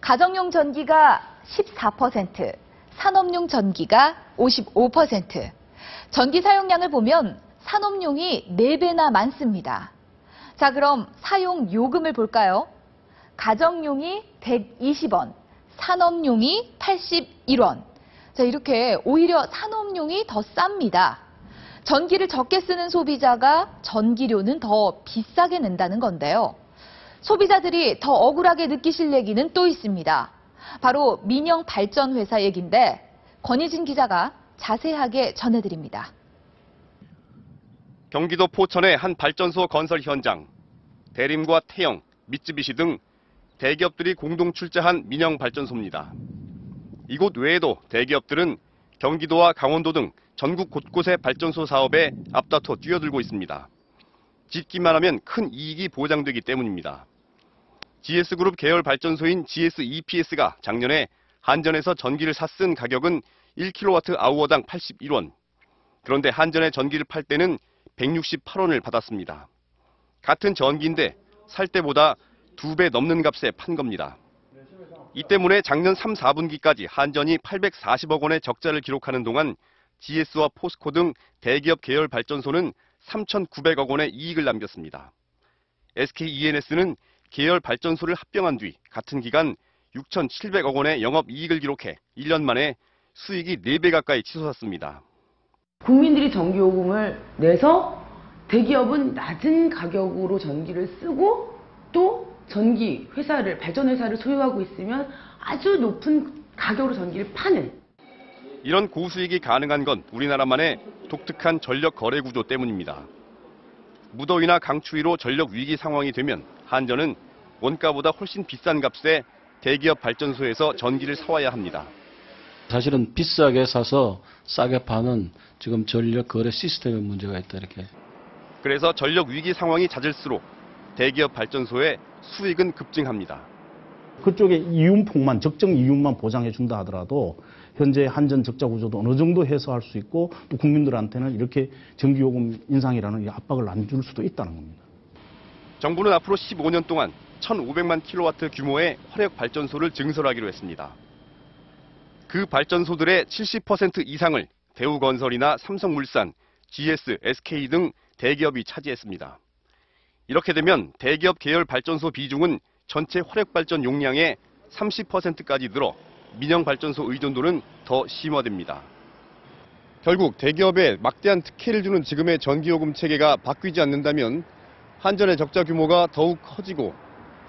가정용 전기가 14%, 산업용 전기가 55%. 전기 사용량을 보면 산업용이 4배나 많습니다. 자, 그럼 사용 요금을 볼까요? 가정용이 120원, 산업용이 81원. 자, 이렇게 오히려 산업용이 더 쌉니다. 전기를 적게 쓰는 소비자가 전기료는 더 비싸게 낸다는 건데요. 소비자들이 더 억울하게 느끼실 얘기는 또 있습니다. 바로 민영발전회사 얘기인데 권희진 기자가 자세하게 전해드립니다. 경기도 포천의 한 발전소 건설 현장. 대림과 태영, 미쯔비시 등 대기업들이 공동 출자한 민영발전소입니다. 이곳 외에도 대기업들은 경기도와 강원도 등 전국 곳곳의 발전소 사업에 앞다퉈 뛰어들고 있습니다. 짓기만 하면 큰 이익이 보장되기 때문입니다. GS그룹 계열 발전소인 GSEPS가 작년에 한전에서 전기를 샀은 가격은 1kWh당 81원. 그런데 한전에 전기를 팔 때는 168원을 받았습니다. 같은 전기인데 살 때보다 2배 넘는 값에 판 겁니다. 이 때문에 작년 3, 4분기까지 한전이 840억 원의 적자를 기록하는 동안 GS와 포스코 등 대기업 계열 발전소는 3,900억 원의 이익을 남겼습니다. SKENS는 계열 발전소를 합병한 뒤 같은 기간 6,700억 원의 영업이익을 기록해 1년 만에 수익이 4배 가까이 치솟았습니다. 국민들이 전기요금을 내서 대기업은 낮은 가격으로 전기를 쓰고 또 전기 회사를, 발전회사를 소유하고 있으면 아주 높은 가격으로 전기를 파는. 이런 고수익이 가능한 건 우리나라만의 독특한 전력 거래 구조 때문입니다. 무더위나 강추위로 전력 위기 상황이 되면 한전은 원가보다 훨씬 비싼 값에 대기업 발전소에서 전기를 사와야 합니다. 사실은 비싸게 사서 싸게 파는 지금 전력 거래 시스템에 문제가 있다 이렇게. 그래서 전력 위기 상황이 잦을수록 대기업 발전소의 수익은 급증합니다. 그쪽에 이윤폭만, 적정 이윤만 보장해 준다 하더라도 현재 한전 적자 구조도 어느 정도 해소할 수 있고 또 국민들한테는 이렇게 전기요금 인상이라는 압박을 안 줄 수도 있다는 겁니다. 정부는 앞으로 15년 동안 1,500만 킬로와트 규모의 화력 발전소를 증설하기로 했습니다. 그 발전소들의 70% 이상을 대우건설이나 삼성물산, GS, SK 등 대기업이 차지했습니다. 이렇게 되면 대기업 계열 발전소 비중은 전체 화력발전 용량의 30%까지 늘어 민영발전소 의존도는 더 심화됩니다. 결국 대기업에 막대한 특혜를 주는 지금의 전기요금 체계가 바뀌지 않는다면 한전의 적자 규모가 더욱 커지고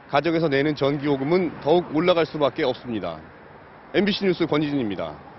가정에서 내는 전기요금은 더욱 올라갈 수밖에 없습니다. MBC 뉴스 권희진입니다.